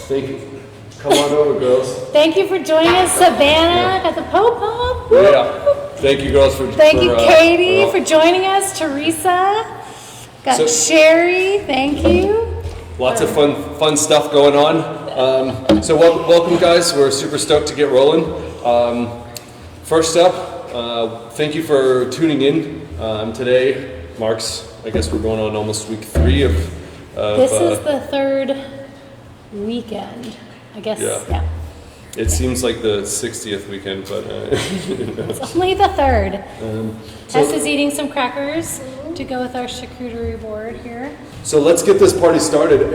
Thank you. Come on over, girls. Thank you for joining us, Savannah. Got the po-pom. Yeah. Thank you, girls, for Thank you, Katie, for joining us. Teresa. Got Sherry. Thank you. Lots of fun stuff going on. So welcome, guys. We're super stoked to get rolling. First up, thank you for tuning in. Today marks, I guess we're going on almost week 3 of this is the 3rd weekend, I guess. Yeah. It seems like the 60th weekend, but it's only the 3rd. Tess is eating some crackers to go with our charcuterie board here. So let's get this party started.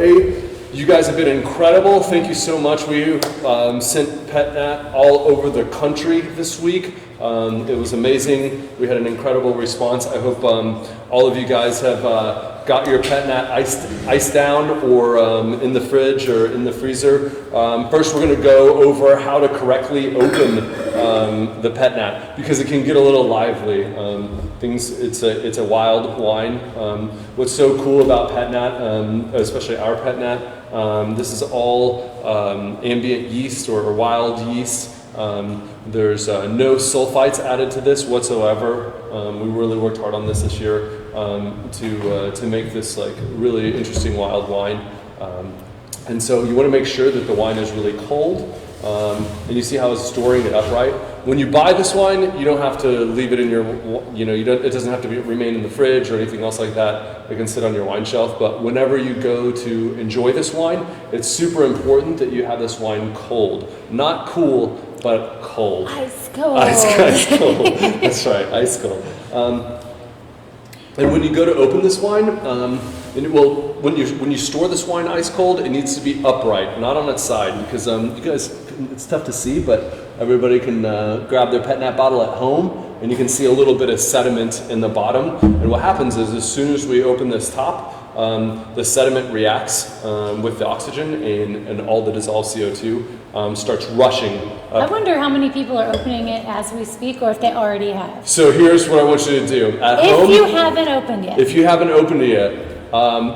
You guys have been incredible. Thank you so much. We sent Pet Nat all over the country this week. It was amazing. We had an incredible response. I hope all of you guys have got your Pet Nat iced down or in the fridge or in the freezer. First, we're going to go over how to correctly open the Pet Nat because it can get a little lively. It's a wild wine. What's so cool about Pet Nat, especially our Pet Nat, this is all ambient yeast or wild yeast. There's no sulfites added to this whatsoever. We really worked hard on this year to make this like really interesting wild wine. And so you want to make sure that the wine is really cold. And you see how it's storing it upright. When you buy this wine, you don't have to leave it in your, it doesn't have to remain in the fridge or anything else like that. It can sit on your wine shelf. But whenever you go to enjoy this wine, it's super important that you have this wine cold. Not cool, but cold. Ice cold. Ice cold. That's right, ice cold. And when you go to open this wine, when you store this wine ice cold, it needs to be upright, not on its side, because you guys, it's tough to see, but everybody can grab their Pet Nat bottle at home, and you can see a little bit of sediment in the bottom. And what happens is, as soon as we open this top, the sediment reacts with the oxygen, and all the dissolved CO2 starts rushing up. I wonder how many people are opening it as we speak, or if they already have. So here's what I want you to do. At home, if you haven't opened yet. If you haven't opened it yet,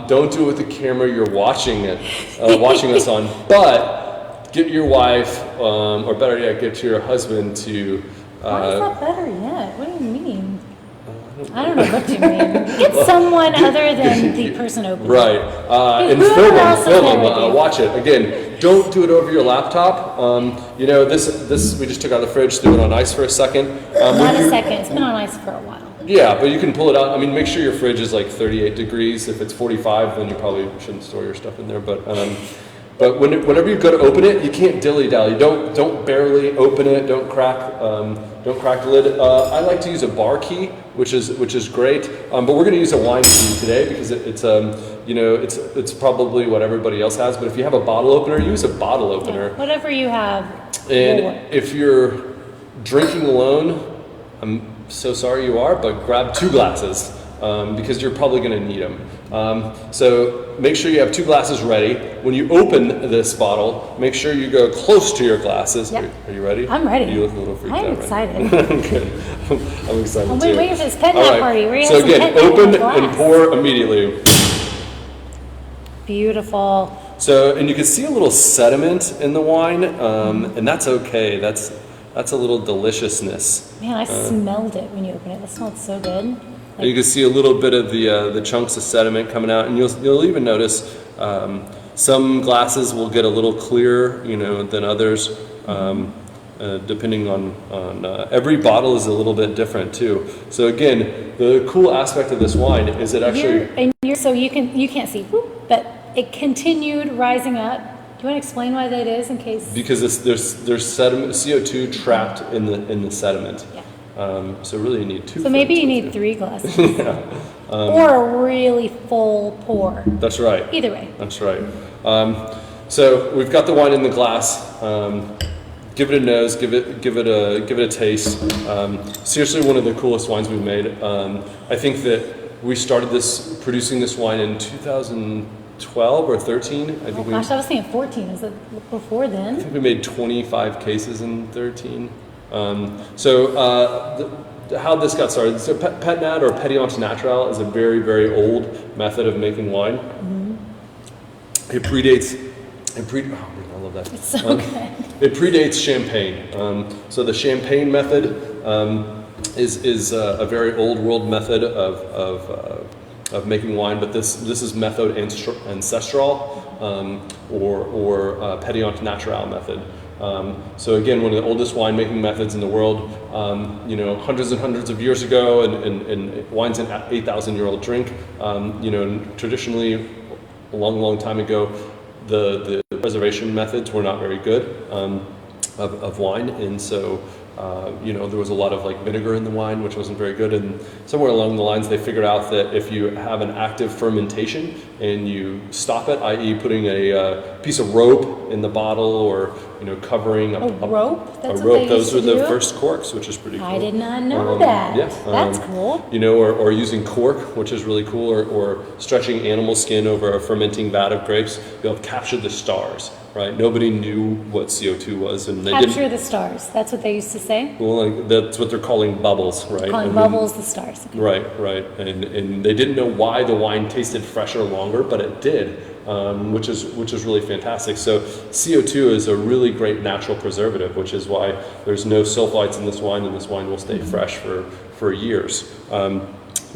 don't do it with the camera you're watching us on, but get your wife, or better yet, get your husband to... Why is that better yet? What do you mean? I don't know what you mean. Get someone other than the person opening. Right. And film them. Watch it. Again, don't do it over your laptop. This we just took out of the fridge, threw it on ice for a second. Not a second. It's been on ice for a while. Yeah, but you can pull it out. I mean, make sure your fridge is like 38 degrees. If it's 45, then you probably shouldn't store your stuff in there. But whenever you go to open it, you can't dilly-dally. Don't barely open it. Don't crack the lid. I like to use a bar key, which is great. But we're going to use a wine key today because it's probably what everybody else has. But if you have a bottle opener, use a bottle opener. Yeah, whatever you have. And if you're drinking alone, I'm so sorry you are, but grab 2 glasses because you're probably going to need them. So make sure you have 2 glasses ready. When you open this bottle, make sure you go close to your glasses. Yep. Are you ready? I'm ready. You look a little freaked out. I'm excited. Good. I'm excited I'm too. waiting for this Pet Nat Party. We're So again, open and pour immediately. Beautiful. So, and you can see a little sediment in the wine, and that's okay. That's a little deliciousness. Man, I smelled it when you opened it. That smelled so good. You can see a little bit of the chunks of sediment coming out, and you'll even notice some glasses will get a little clearer, than others, depending on every bottle is a little bit different too. So again, the cool aspect of this wine is it actually so you can't see, but it continued rising up. Do you want to explain why that is, in case? Because there's sediment, CO2 trapped in the sediment. Yeah. So really you need 2. So maybe you need 3 glasses. Yeah. Or a really full pour. That's right. Either way. That's right. So we've got the wine in the glass. Give it a nose. Give it a taste. Seriously, one of the coolest wines we've made. I think that we started producing this wine in 2012 or 13. I was thinking 14. Is it before then? I think we made 25 cases in 13. How this got started. So Pet Nat or Pétillant Naturel is a very, very old method of making wine. Mm-hmm. It predates I love that. It's so good. It predates champagne. So the champagne method is a very old world method of making wine, but this is method ancestral or Pétillant Naturel method. So again, one of the oldest winemaking methods in the world. Hundreds and hundreds of years ago, and wine's an 8,000-year-old drink. Traditionally, a long time ago, the preservation methods were not very good of wine, and so there was a lot of like vinegar in the wine, which wasn't very good. And somewhere along the lines, they figured out that if you have an active fermentation and you stop it, i.e., putting a piece of rope in the bottle or covering a rope. That's a rope. What they Those used were to the do? first corks, which is pretty cool. I did not know that. Yeah, that's cool. Or using cork, which is really cool, or stretching animal skin over a fermenting vat of grapes. You'll capture the stars. Right, nobody knew what CO2 was, and they capture the stars. That's what they used to say. Well, that's what they're calling bubbles, right? Bubbles the stars. Okay. Right, and they didn't know why the wine tasted fresher longer, but it did, which is really fantastic. So CO2 is a really great natural preservative, which is why there's no sulfites in this wine, and this wine will stay fresh for years.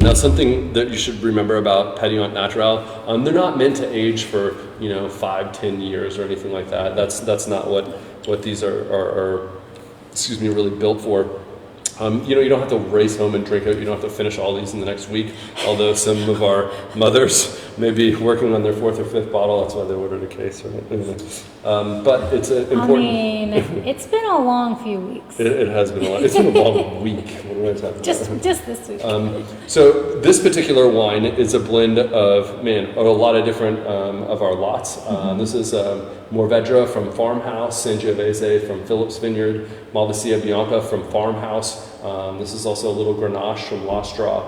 Now, something that you should remember about Pétillant Naturel, they're not meant to age for 5-10 years or anything like that. That's not what these are really built for. You don't have to race home and drink it. You don't have to finish all these in the next week. Although some of our mothers may be working on their 4th or 5th bottle, that's why they ordered a case, right? But it's important. I mean, it's been a long few weeks. It has been a long. It's been a long week. What am I talking about? Just this week. So this particular wine is a blend of a lot of different of our lots. This is Morvedra from Farmhouse, Sangiovese from Phillips Vineyard, Malvasia Bianca from Farmhouse. This is also a little Grenache from Lastra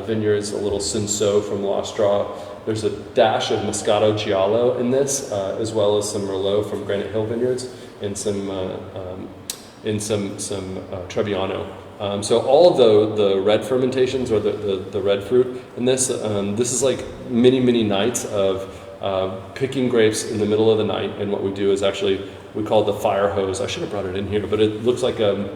Vineyards, a little Cinsault from Lastra. There's a dash of Moscato Giallo in this, as well as some Merlot from Granite Hill Vineyards, and some Trebbiano. So all of the red fermentations, or the red fruit in this, this is like many nights of picking grapes in the middle of the night. And what we do is actually, we call it the fire hose. I should have brought it in here, but it looks like a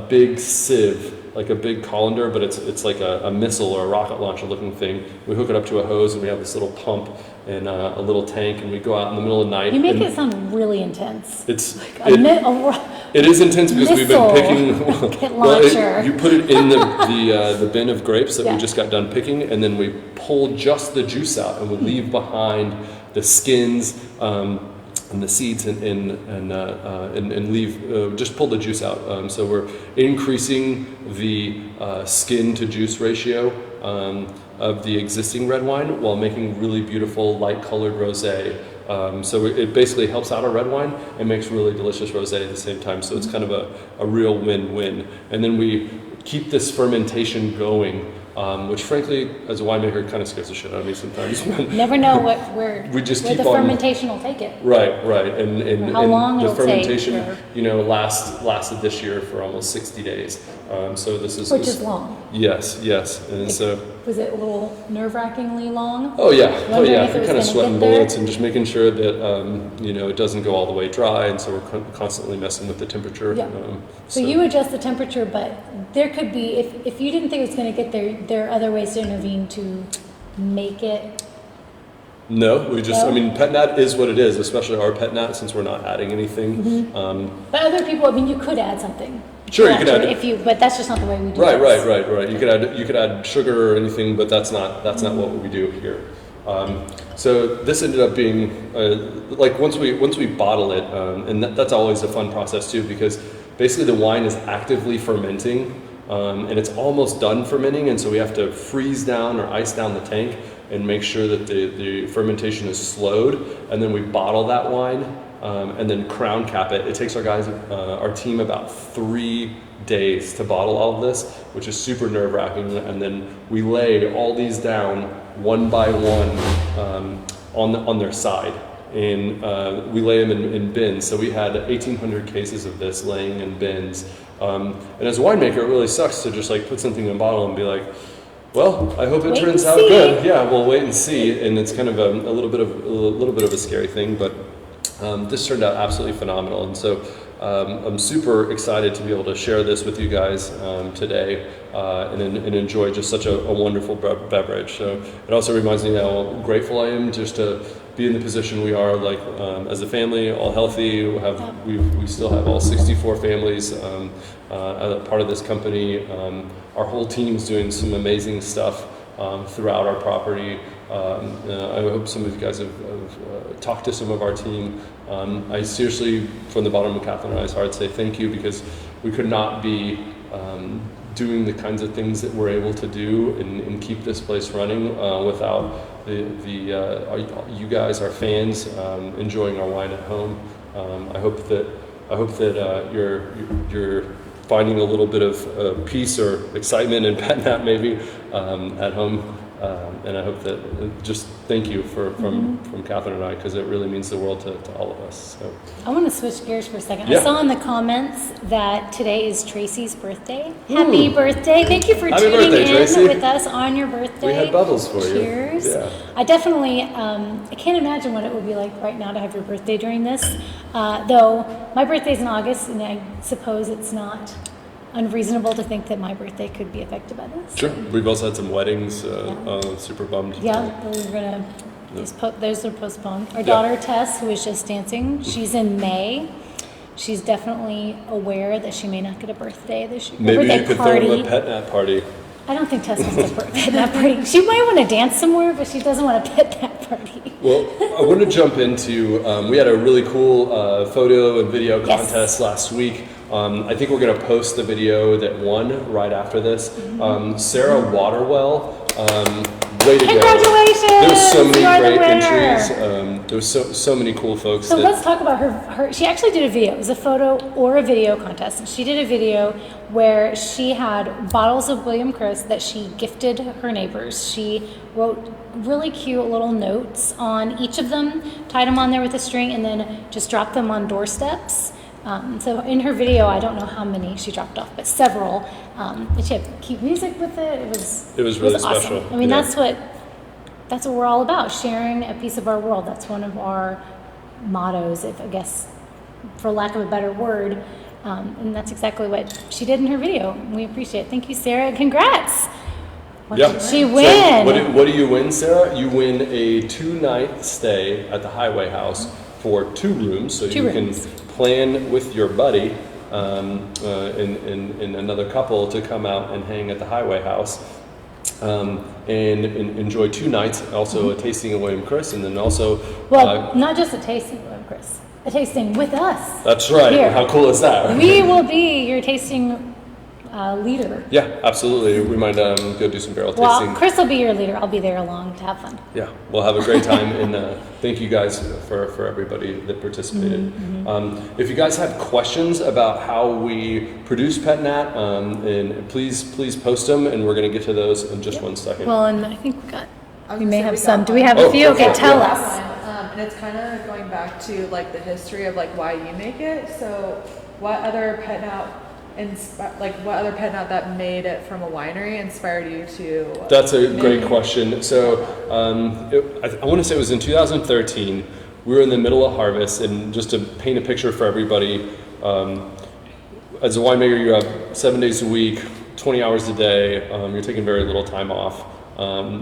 big sieve, like a big colander, but it's like a missile or a rocket launcher looking thing. We hook it up to a hose, and we have this little pump and a little tank, and we go out in the middle of the night. You make it sound really intense. It's like it is intense because we've been picking. Rocket launcher. You put it in the bin of grapes that we just got done picking, and then we pull just the juice out, and we leave behind the skins and the seeds, and leave just pull the juice out. So we're increasing the skin to juice ratio of the existing red wine while making really beautiful light colored rosé. So it basically helps out our red wine and makes really delicious rosé at the same time. So it's kind of a real win-win. And then we keep this fermentation going, which frankly, as a winemaker, kind of scares the shit out of me sometimes. Never know where we just where keep the on, fermentation will take it. Right, and how long the it'll fermentation, take. lasted this year for almost 60 days. So this is which is long. Yes, and so. Was it a little nerve-wrackingly long? Oh yeah, We're kind of sweating bullets and just making sure that it doesn't go all the way dry, and so we're constantly messing with the temperature. Yeah. So you adjust the temperature, but there could be, if you didn't think it was going to get there are other ways to intervene to make it. No, we just, Pet Nat is what it is, especially our Pet Nat, since we're not adding anything. Mm-hmm. But other people, you could add something. Sure, you could add. But that's just not the way we do it. it. Right. You could add sugar or anything, but that's not what we do here. So this ended up being once we bottle it, and that's always a fun process too, because basically the wine is actively fermenting, and it's almost done fermenting, and so we have to freeze down or ice down the tank and make sure that the fermentation is slowed, and then we bottle that wine. And then crown cap it. It takes our team about 3 days to bottle all of this, which is super nerve-wracking. And then we lay all these down one by one on their side, and we lay them in bins. So we had 1,800 cases of this laying in bins. And as a winemaker, it really sucks to just put something in a bottle and be like, well, I hope it turns out good. Yeah, we'll wait and see. And it's kind of a little bit of a scary thing, but. this turned out absolutely phenomenal. And so I'm super excited to be able to share this with you guys today and enjoy just such a wonderful beverage. So it also reminds me how grateful I am just to be in the position we are, like as a family, all healthy. We still have all 64 families part of this company. Our whole team's doing some amazing stuff throughout our property. I hope some of you guys have talked to some of our team. I seriously, from the bottom of Catherine and I's heart, say thank you, because we could not be doing the kinds of things that we're able to do and keep this place running without you guys, our fans, enjoying our wine at home. I hope that you're finding a little bit of peace or excitement in Pet Nat maybe at home. And I hope that, just thank you from Catherine and I, because it really means the world to all of us. So. I want to switch gears for a second. Yeah. I saw in the comments that today is Tracy's birthday. Happy birthday. Thank you for tuning in Tracy. with us on your birthday. We had bubbles for you. Cheers. Yeah. I definitely, I can't imagine what it would be like right now to have your birthday during this. Though my birthday's in August, and I suppose it's not unreasonable to think that my birthday could be affected by this. Sure. We've also had some weddings. Super bummed. Yeah, those are postponed. Our daughter Tess, who is just dancing, she's in May. She's definitely aware that she may not get a birthday this year. Maybe you could throw them a Pet Nat Party. I don't think Tess wants a Pet Nat Party. She might want to dance somewhere, but she doesn't want a Pet Nat Party. Well, I want to jump into, we had a really cool photo and video contest last week. I think we're going to post the video that won right after this. Sarah Waterwell, way to go. Congratulations! There's so many great winner. entries. There's so many cool folks. So let's talk about her. She actually did a video. It was a photo or a video contest. She did a video where she had bottles of William Chris that she gifted her neighbors. She wrote really cute little notes on each of them, tied them on there with a string, and then just dropped them on doorsteps. So in her video, I don't know how many she dropped off, but several. And she had cute music with it. It was really awesome. special. I mean, that's what we're all about, sharing a piece of our world. That's one of our mottos, if I guess, for lack of a better word. And that's exactly what she did in her video. We appreciate it. Thank you, Sarah. Congrats. What did she win? So what do you win, Sarah? You win a 2-night stay at the Highway House for 2 rooms, so you can plan with your buddy and another couple to come out and hang at the Highway House and enjoy 2 nights, also a tasting of William Chris, and then also... not just a tasting of William Chris, a tasting with us. That's right. Here. How cool is that? We will be your tasting leader. Yeah, absolutely. We might go do some barrel tasting. Well, Chris will be your leader. I'll be there along to have fun. Yeah, we'll have a great time, and thank you guys for everybody that participated. If you guys have questions about how we produce Pet Nat, and please post them, and we're going to get to those in just 1 second. Well, and I think we may have some. Do we have a few? Okay, tell us. And it's kind of going back to like the history of like why you make it. So, what other Pet Nat that made it from a winery inspired you to? That's a great question. So I want to say it was in 2013. We were in the middle of harvest, and just to paint a picture for everybody, as a winemaker, you have 7 days a week, 20 hours a day. You're taking very little time off.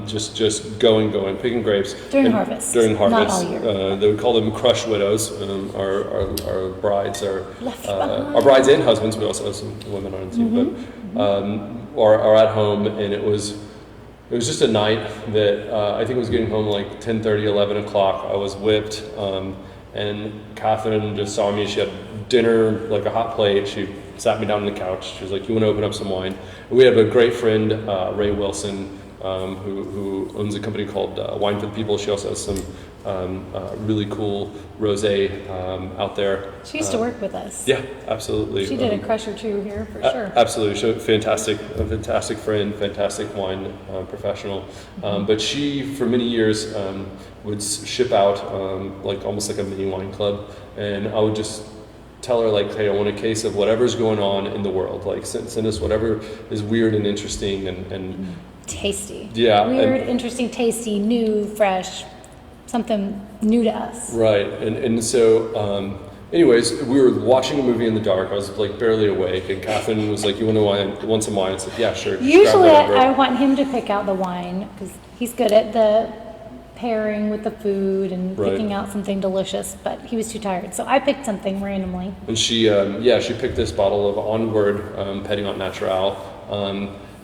Just going, picking grapes during harvest. Not all year. They would call them crush widows. Our brides are our brides and husbands. We also have some women on the team, but are at home. And it was just a night that I think I was getting home like 10:30, 11 o'clock. I was whipped, and Catherine just saw me. She had dinner, like a hot plate. She sat me down on the couch. She was like, "You want to open up some wine?" And we have a great friend, Ray Wilson. Who owns a company called Wine for the People. She also has some really cool rosé out there. She used to work with us. Yeah, absolutely. She did a crush or two here for sure. Absolutely, she's a fantastic friend, fantastic wine professional. But she, for many years, would ship out almost like a mini wine club, and I would just tell her like, hey, I want a case of whatever's going on in the world. Like send us whatever is weird and interesting and tasty. Yeah. Weird, interesting, tasty, new, fresh. something new to us. Right, and so, anyways, we were watching a movie in the dark. I was like barely awake, and Catherine was like, "You want some wine?" I said, "Yeah, sure." Usually, I want him to pick out the wine because he's good at the pairing with the food and picking out something delicious. But he was too tired, so I picked something randomly. And she picked this bottle of Onward Pétillant Naturel.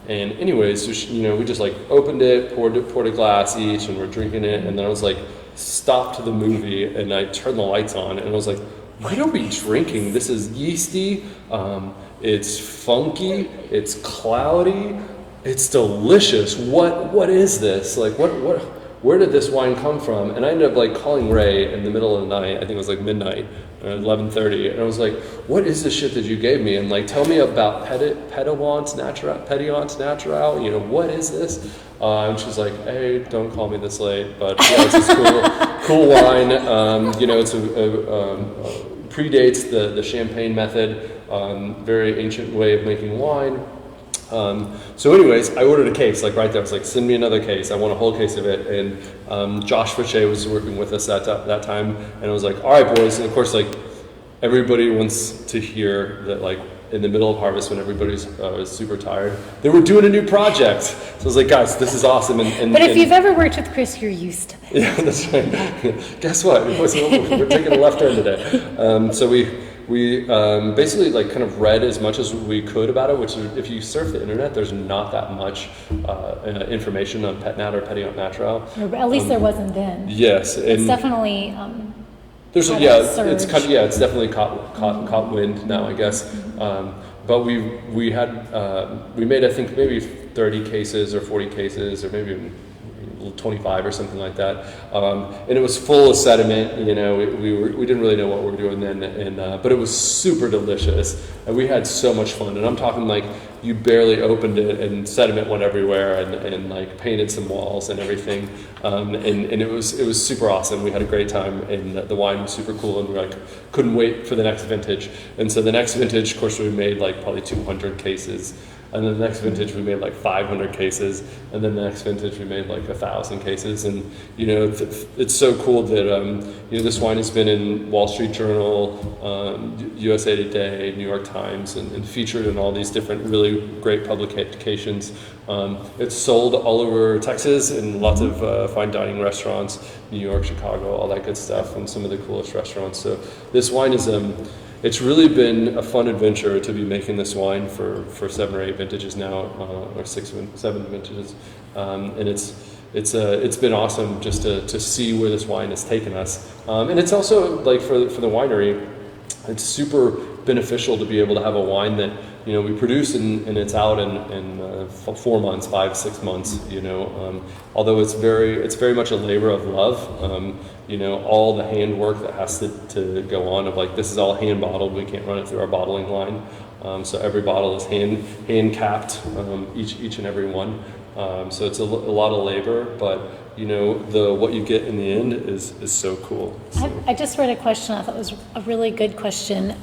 And anyways, so she, we just like opened it, poured a glass each, and we're drinking it. And then I was like, stopped the movie, and I turned the lights on, and I was like, what are we drinking? This is yeasty. It's funky. It's cloudy. It's delicious. What is this? Like, where did this wine come from? And I ended up like calling Ray in the middle of the night. I think it was like midnight, 11:30, and I was like, "What is this shit that you gave me?" And like, tell me about Pétillant Naturel. What is this? And she's like, "Hey, don't call me this late, but yeah, it's this cool wine. It's predates the champagne method. Very ancient way of making wine." So anyways, I ordered a case, like right there. I was like, send me another case. I want a whole case of it. And Josh Fauché was working with us at that time. And I was like, all right, boys. And of course, like, everybody wants to hear that, like, in the middle of harvest when everybody's super tired, they were doing a new project. So I was like, guys, this is awesome. But if you've ever worked with Chris, you're used to it. Yeah, that's right. Guess what? We're taking a left turn today. So we basically like kind of read as much as we could about it, which if you surf the internet, there's not that much information on Pet Nat or Pétillant Naturel. Or at least there wasn't then. Yes. It's definitely it's definitely caught wind now, I guess. But we made, I think, maybe 30 cases or 40 cases or maybe even 25 or something like that, and it was full of sediment. We didn't really know what we were doing then, but it was super delicious, and we had so much fun. And I'm talking like you barely opened it, and sediment went everywhere, and like painted some walls and everything, and it was super awesome. We had a great time, and the wine was super cool, and we couldn't wait for the next vintage. And so the next vintage, of course, we made like probably 200 cases. And then the next vintage we made like 500 cases, and then the next vintage we made like 1,000 cases. And it's so cool that this wine has been in Wall Street Journal, USA Today, New York Times, and featured in all these different really great publications. It's sold all over Texas in lots of fine dining restaurants, New York, Chicago, all that good stuff, and some of the coolest restaurants. So this wine is it's really been a fun adventure to be making this wine for 7 or 8 vintages now, or 7 vintages, and it's been awesome just to see where this wine has taken us, and it's also like for the winery, it's super beneficial to be able to have a wine that we produce and it's out in 4 months, 5-6 months. Although it's very much a labor of love. All the handwork that has to go on of like, this is all hand bottled. We can't run it through our bottling line. So every bottle is hand capped, each and every one. So it's a lot of labor, but what you get in the end is so cool. So. I just read a question I thought was a really good question.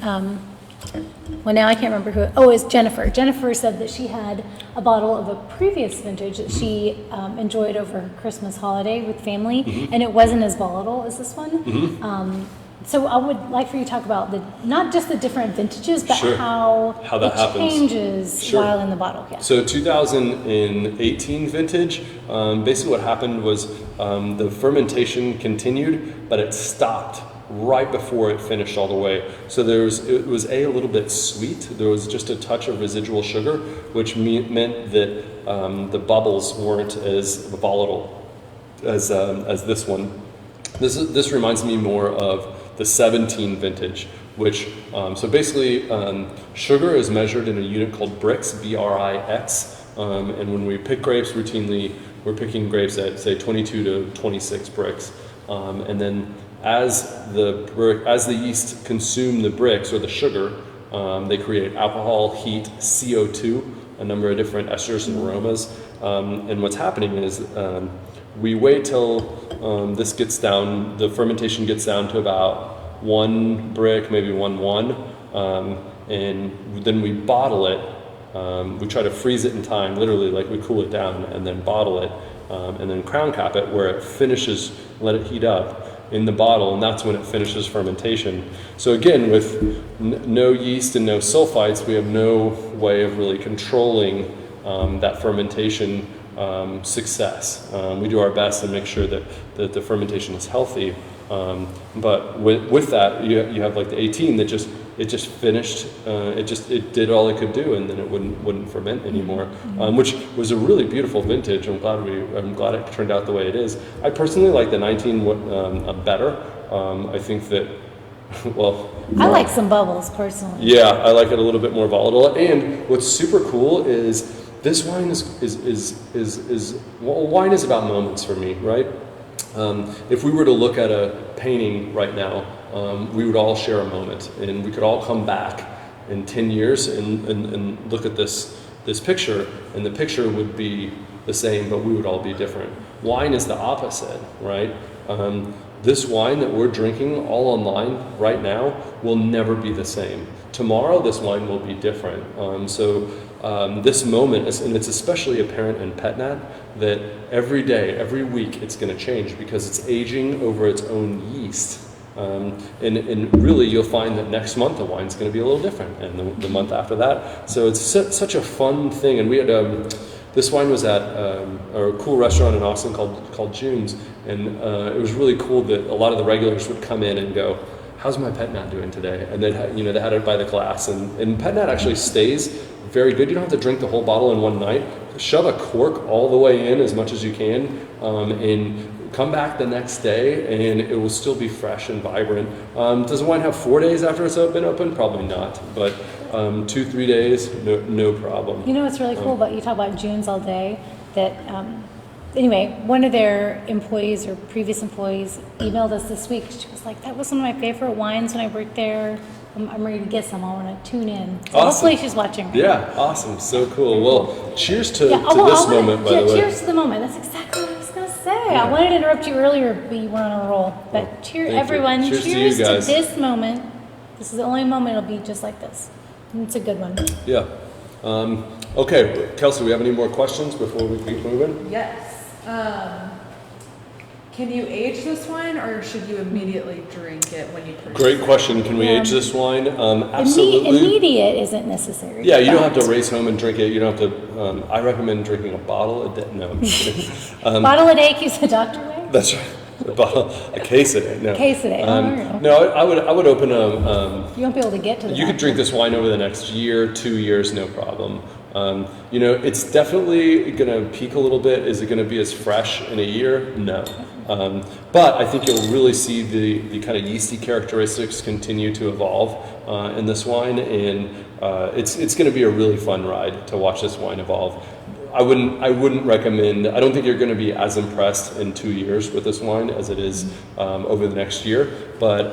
Well, now I can't remember who. Oh, it's Jennifer. Jennifer said that she had a bottle of a previous vintage that she enjoyed over her Christmas holiday with family, and it wasn't as volatile as this one. So I would like for you to talk about not just the different vintages, but how that happens. Changes while in the bottle. Yeah. So 2018 vintage, basically what happened was the fermentation continued, but it stopped right before it finished all the way. So it was a little bit sweet. There was just a touch of residual sugar, which meant that the bubbles weren't as volatile as this one. This reminds me more of the 17 vintage, which so basically sugar is measured in a unit called Brix, B-R-I-X, and when we pick grapes routinely, we're picking grapes at say 22 to 26 Brix, and then as the yeast consume the Brix or the sugar, they create alcohol, heat, CO2, a number of different esters and aromas. And what's happening is we wait till this gets down, the fermentation gets down to about 1 Brix, maybe 1.1, and then we bottle it. We try to freeze it in time, literally, like we cool it down and then bottle it. and then crown cap it where it finishes, let it heat up in the bottle, and that's when it finishes fermentation. So again, with no yeast and no sulfites, we have no way of really controlling that fermentation success. We do our best to make sure that the fermentation is healthy, but with that, you have like the 18 that just finished. It did all it could do, and then it wouldn't ferment anymore, which was a really beautiful vintage. I'm glad it turned out the way it is. I personally like the 19 better. I think that. Well, I like some bubbles personally. Yeah, I like it a little bit more volatile. And what's super cool is this wine wine is about moments for me, right? If we were to look at a painting right now, we would all share a moment, and we could all come back in 10 years and look at this picture, and the picture would be the same, but we would all be different. Wine is the opposite, right? This wine that we're drinking all online right now will never be the same. Tomorrow, this wine will be different. This moment, and it's especially apparent in Pet Nat, that every day, every week, it's going to change because it's aging over its own yeast. And really, you'll find that next month the wine's going to be a little different, and the month after that. So it's such a fun thing. And we had this wine was at a cool restaurant in Austin called June's, and it was really cool that a lot of the regulars would come in and go, "How's my Pet Nat doing today?" And they had it by the glass, and Pet Nat actually stays very good. You don't have to drink the whole bottle in one night. Shove a cork all the way in as much as you can, and come back the next day, and it will still be fresh and vibrant. Does the wine have 4 days after it's been open? Probably not, but 2-3 days, no problem. You know what's really cool about, you talk about June's all day, that anyway, one of their employees or previous employees emailed us this week. She was like, "That was one of my favorite wines when I worked there. I'm ready to get some. I want to tune in." So awesome. Hopefully she's watching right now. Yeah, awesome. So cool. Well, cheers to this moment, by the way. Cheers to the moment. That's exactly what I was going to say. Yeah. I wanted to interrupt you earlier, but you weren't on a roll. But cheers, everyone. Cheers to cheers you guys. to this moment. This is the only moment it'll be just like this. And it's a good one. Yeah. Okay, Kelsey, we have any more questions before we keep moving? Yes. Can you age this wine, or should you immediately drink it when you purchase Great it? question. Can we age this wine? Absolutely. Immediate isn't necessary. Yeah, you don't have to race home and drink it. You don't have to. I recommend drinking a bottle a day. No, I'm just kidding. Bottle a day keeps the doctor away? That's right. A case a day. No. Case a day. No, I would open a. You won't be able to get to the You could drink this wine over the next year, 2 years, no problem. It's definitely going to peak a little bit. Is it going to be as fresh in a year? No. But I think you'll really see the kind of yeasty characteristics continue to evolve in this wine, and it's going to be a really fun ride to watch this wine evolve. I wouldn't recommend. I don't think you're going to be as impressed in 2 years with this wine as it is over the next year. But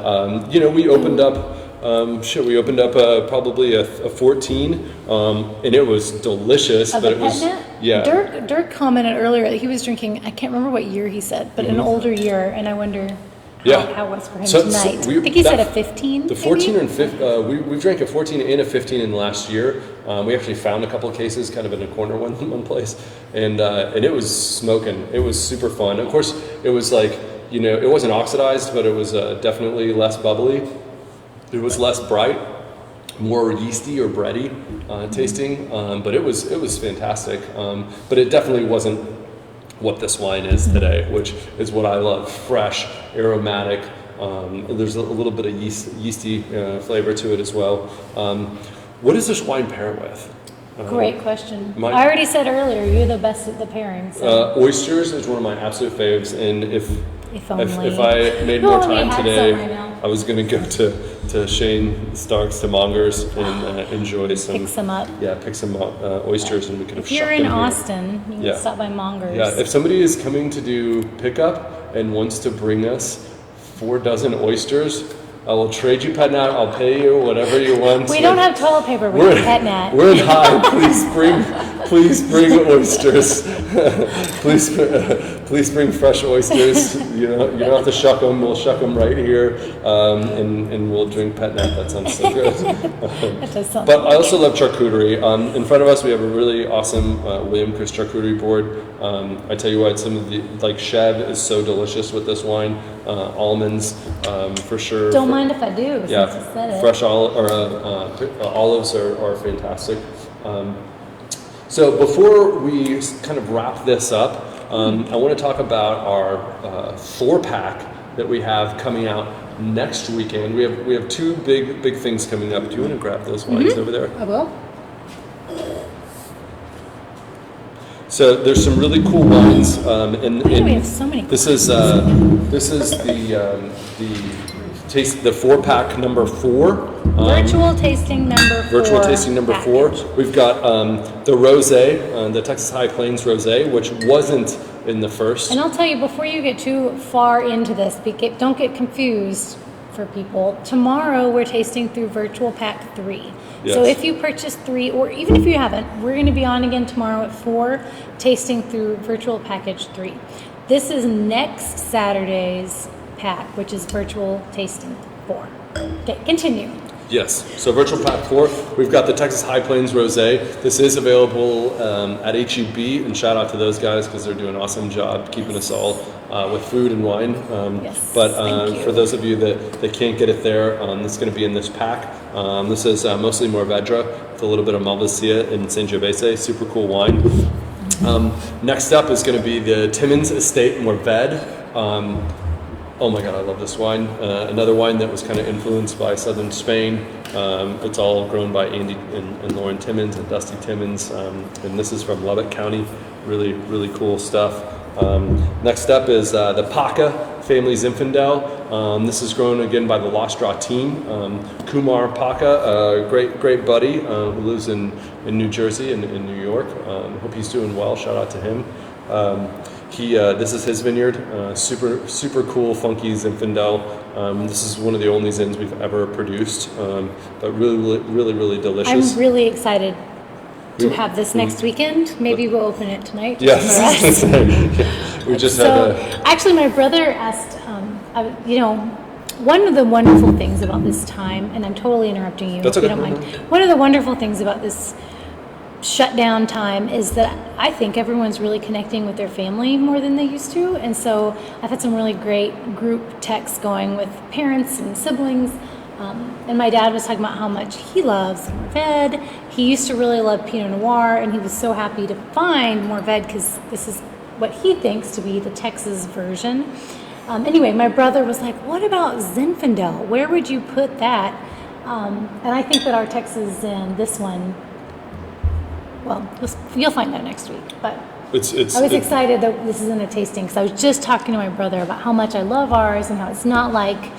we opened up. We opened up probably a 14, and it was delicious. But it was, yeah. Dirk commented earlier that he was drinking. I can't remember what year he said, but an older year, and I wonder how it was for him tonight. I think he said a 15. The 14 and 15. We drank a 14 and a 15 in last year. We actually found a couple of cases, kind of in a corner one place, and it was smoking. It was super fun. Of course, it was like it wasn't oxidized, but it was definitely less bubbly. It was less bright, more yeasty or bready tasting, but it was fantastic. But it definitely wasn't what this wine is today, which is what I love: fresh, aromatic. There's a little bit of yeasty flavor to it as well. What does this wine pair with? Great question. I already said earlier, you're the best at the pairing. So. Oysters is one of my absolute faves, and if I made more time today, I was going to go to Shane Stark's to Monger's and enjoy some. Pick some up. Yeah, pick some up oysters, and we could have. If you're in Austin, you can stop by Monger's. Yeah, if somebody is coming to do pickup and wants to bring us 4 dozen oysters, I will trade you Pet Nat. I'll pay you whatever you want. We don't have toilet paper. We're Pet Nat. We're in high. Please Please bring oysters. Please bring fresh oysters. You don't have to shuck them. We'll shuck them right here, and we'll drink Pet Nat. That sounds so good. That does sound But I also love charcuterie. In front of us, we have a really awesome William Chris charcuterie board. I tell you what, some of the Chev is so delicious with this wine. Almonds, for sure. Don't mind if I do. Yeah, since you said it. fresh olives are fantastic. So before we kind of wrap this up, I want to talk about our 4-pack that we have coming out next weekend. We have two big things coming up. Do you want to grab those wines over there? I will. So there's some really cool wines. We have so many. This is the 4-pack number 4. Virtual tasting number 4. Virtual tasting number package. 4. We've got the Rosé, the Texas High Plains Rosé, which wasn't in the first. And I'll tell you, before you get too far into this, don't get confused for people. Tomorrow we're tasting through Virtual Pack 3. Yes. So if you purchase 3, or even if you haven't, we're going to be on again tomorrow at 4, tasting through Virtual Package 3. This is next Saturday's pack, which is Virtual Tasting 4. Okay, continue. Yes, so Virtual Pack 4, we've got the Texas High Plains Rosé. This is available at HEB, and shout out to those guys because they're doing an awesome job keeping us all with food and wine. Yes, but thank you. for those of you that can't get it there, it's going to be in this pack. This is mostly Mourvedre with a little bit of Malvasia and Sangiovese, super cool wine. Next up is going to be the Timmins Estate Mourvedre. Oh my God, I love this wine. Another wine that was kind of influenced by southern Spain. It's all grown by Andy and Lauren Timmins and Dusty Timmins. And this is from Lubbock County. Really, really cool stuff. Next up is the Paca Family Zinfandel. This is grown again by the Lost Draw team. Kumar Paca, a great buddy who lives in New Jersey and in New York. Hope he's doing well. Shout out to him. This is his vineyard, super cool, funky Zinfandel. This is one of the only Zins we've ever produced, but really delicious. I'm really excited to have this next weekend. Maybe we'll open it tonight. Yes. We just actually, my brother asked, one of the wonderful things about this time, and I'm totally interrupting you if you don't mind. One of the wonderful things about this shutdown time is that I think everyone's really connecting with their family more than they used to, and so I've had some really great group texts going with parents and siblings, and my dad was talking about how much he loves Mourvedre. He used to really love Pinot Noir, and he was so happy to find Mourvedre because this is what he thinks to be the Texas version. Anyway, my brother was like, what about Zinfandel? Where would you put that? And I think that our Texas Zin, this one, well, you'll find out next week. But I was excited that this is in a tasting because I was just talking to my brother about how much I love ours and how it's not like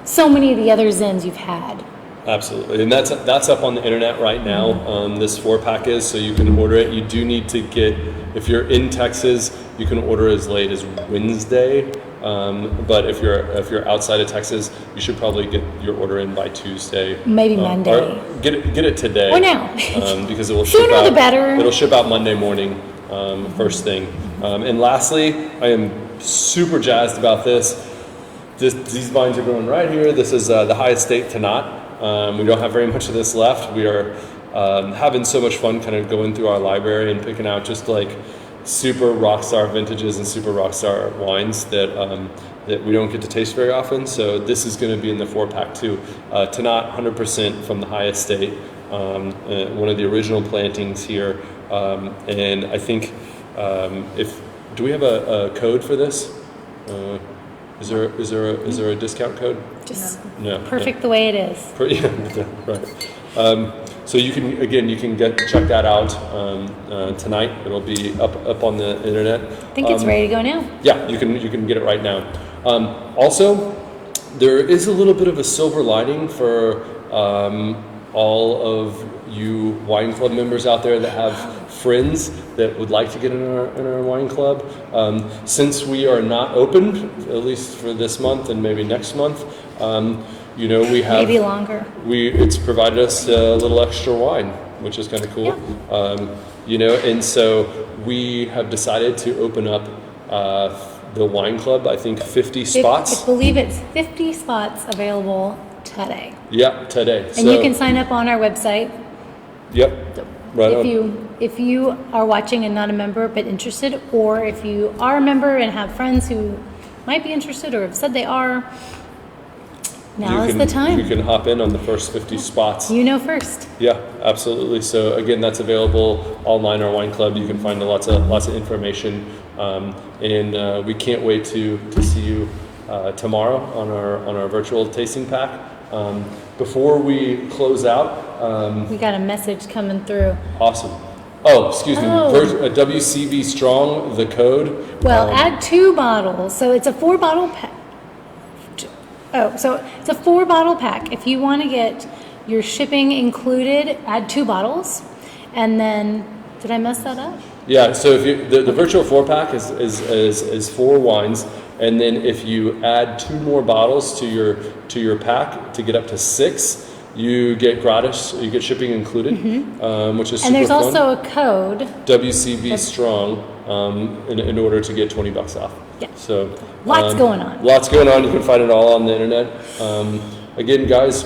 so many of the other Zins you've had. Absolutely, and that's up on the internet right now. This 4-pack is, so you can order it. You do need to get, if you're in Texas, you can order as late as Wednesday. But if you're outside of Texas, you should probably get your order in by Tuesday. Maybe Monday. Or get it today. Or now. Because it will Sooner ship out. The better. It'll ship out Monday morning, first thing. And lastly, I am super jazzed about this. These vines are growing right here. This is the High Estate Tannat. We don't have very much of this left. We are having so much fun kind of going through our library and picking out just like super rock star vintages and super rock star wines that we don't get to taste very often. So this is going to be in the 4-pack too. Tannat, 100% from the High Estate, one of the original plantings here. And I think do we have a code for this? Is there a discount code? Just no. Perfect the way it is. Yeah, right. So you can check that out tonight. It'll be up on the internet. I think it's ready to go now. Yeah, you can get it right now. Also, there is a little bit of a silver lining for all of you wine club members out there that have friends that would like to get in our wine club. Since we are not open, at least for this month and maybe next month, we have maybe longer. It's provided us a little extra wine. which is kind of cool. And so we have decided to open up the wine club. I think 50 spots. I believe it's 50 spots available today. Yeah, today. And you can sign up on our website. Yep. Right If you are watching and not a member but interested, or if you are a member and have friends who might be interested or have said they are, now is the time. You can hop in on the first 50 spots. You know first. Yeah, absolutely. So again, that's available online, our wine club. You can find lots of information, and we can't wait to see you tomorrow on our virtual tasting pack. Before we close out, we got a message coming through. Awesome. Oh, excuse me. WCB Strong, the code. Well, add 2 bottles. So it's a 4-bottle pack. Oh, so it's a 4-bottle pack. If you want to get your shipping included, add 2 bottles. And then, did I mess that up? Yeah, so if the virtual 4-pack is 4 wines, and then if you add 2 more bottles to your pack to get up to 6, you get gratis. You get shipping included, which is super fun. And there's also a code WCB Strong in order to get $20 off. Yeah. So lots going on. Lots going on. You can find it all on the internet. Again, guys,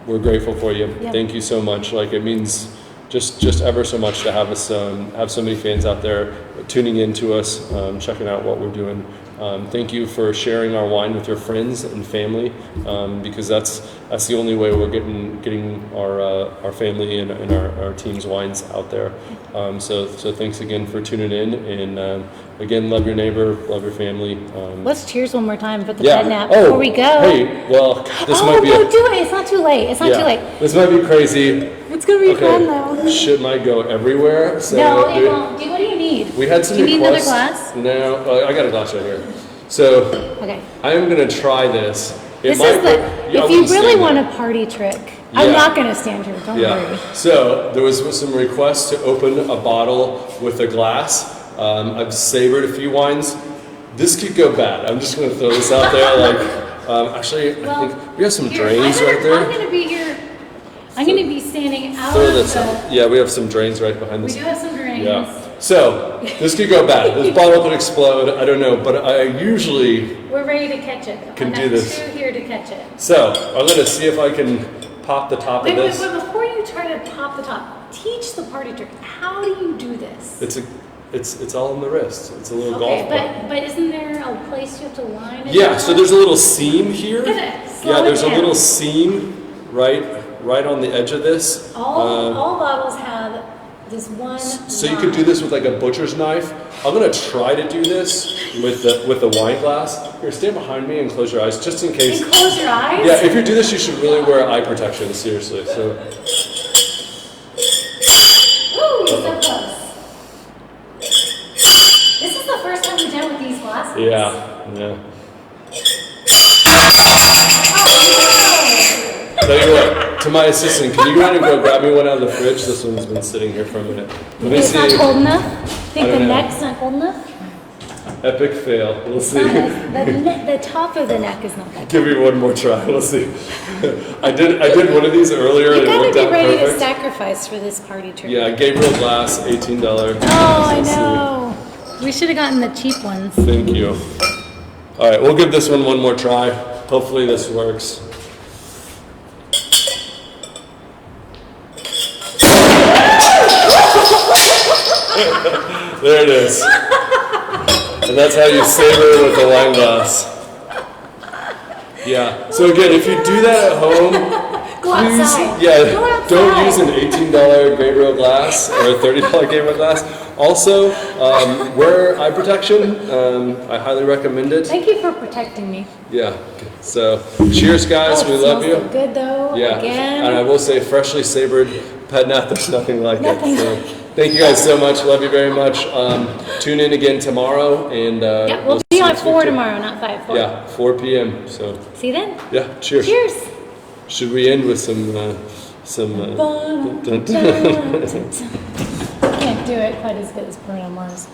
we're grateful for you. Yep. Thank you so much. Like, it means just ever so much to have us have so many fans out there tuning in to us, checking out what we're doing. Thank you for sharing our wine with your friends and family, because that's the only way we're getting our family and our team's wines out there. So thanks again for tuning in, and again, love your neighbor, love your family. Let's cheers one more time for the Pet Nat Oh, before we go. Hey, well, this might be. No, do it. It's not too late. It's not too late. This might be crazy. It's gonna be fun though. Shit might go everywhere. So No, it won't. What do you need? We had some Do you need another requests. glass? No, I got a glass right here. So Okay. I am gonna try this. This is if you really want a party trick, I'm not gonna stand here. Don't worry. So there was some requests to open a bottle with a glass. I've savored a few wines. This could go bad. I'm just gonna throw this out there. Actually, I think we have some drains right there. I'm gonna be here. I'm going to be standing out Throw of this out. Yeah, we have some drains right behind We this. do have some drains. Yeah. So this could go bad. This bottle could explode. I don't know, but I usually We're ready to catch it. Can do I'm this. here to catch it. So I'm gonna see if I can pop the top of this. Wait, before you try to pop the top, teach the party trick. How do you do this? It's all in the wrist. It's a little golf ball. but isn't there a place you have to line it? Yeah, so there's a little seam here. Look at it. Slow There's it a down. little seam right on the edge of this. All bottles have this one. So you could do this with like a butcher's knife. I'm gonna try to do this with the wine glass. Here, stand behind me and close your eyes, just in case. And close your eyes. Yeah, if you do this, you should really wear eye protection. Seriously. So. Ooh, so close. This is the first time we've done with these glasses. Yeah. Oh, Tell you what, to my assistant, can you run and go grab me one out of the fridge? This one's been sitting here for a minute. Let me it's see. not cold enough? Think I the don't know. neck's not cold enough? Epic fail. We'll see. The top of the neck is not that. Give me one more try. We'll see. I did one of these earlier You and it gotta worked be out ready to perfect. sacrifice for this party trick. Yeah, Gabriel Glass, $18. Oh, I know. We should have gotten the cheap ones. Thank you. All right, we'll give this one more try. Hopefully this works. There it is. And that's how you savor with a wine glass. Yeah. So again, if you do that at home, Go outside. Go outside. don't use an $18 Gabriel glass or a $30 Gabriel glass. Also, wear eye protection. I highly recommend it. Thank you for protecting me. Yeah. So, cheers, guys. Oh, We it love smells you. so good though. Yeah. Again. And I will say, freshly savored Pet Nat, there's nothing like Nothing it. So, like it. thank you guys so much. Love you very much. Tune in again tomorrow, and Yeah, we'll see be you on next week 4 too. tomorrow, not 5. 4. Yeah, 4 p.m. So, See you then. yeah. Cheers. Cheers. Should we end with some? Can't do it quite as good as Bruno Mars.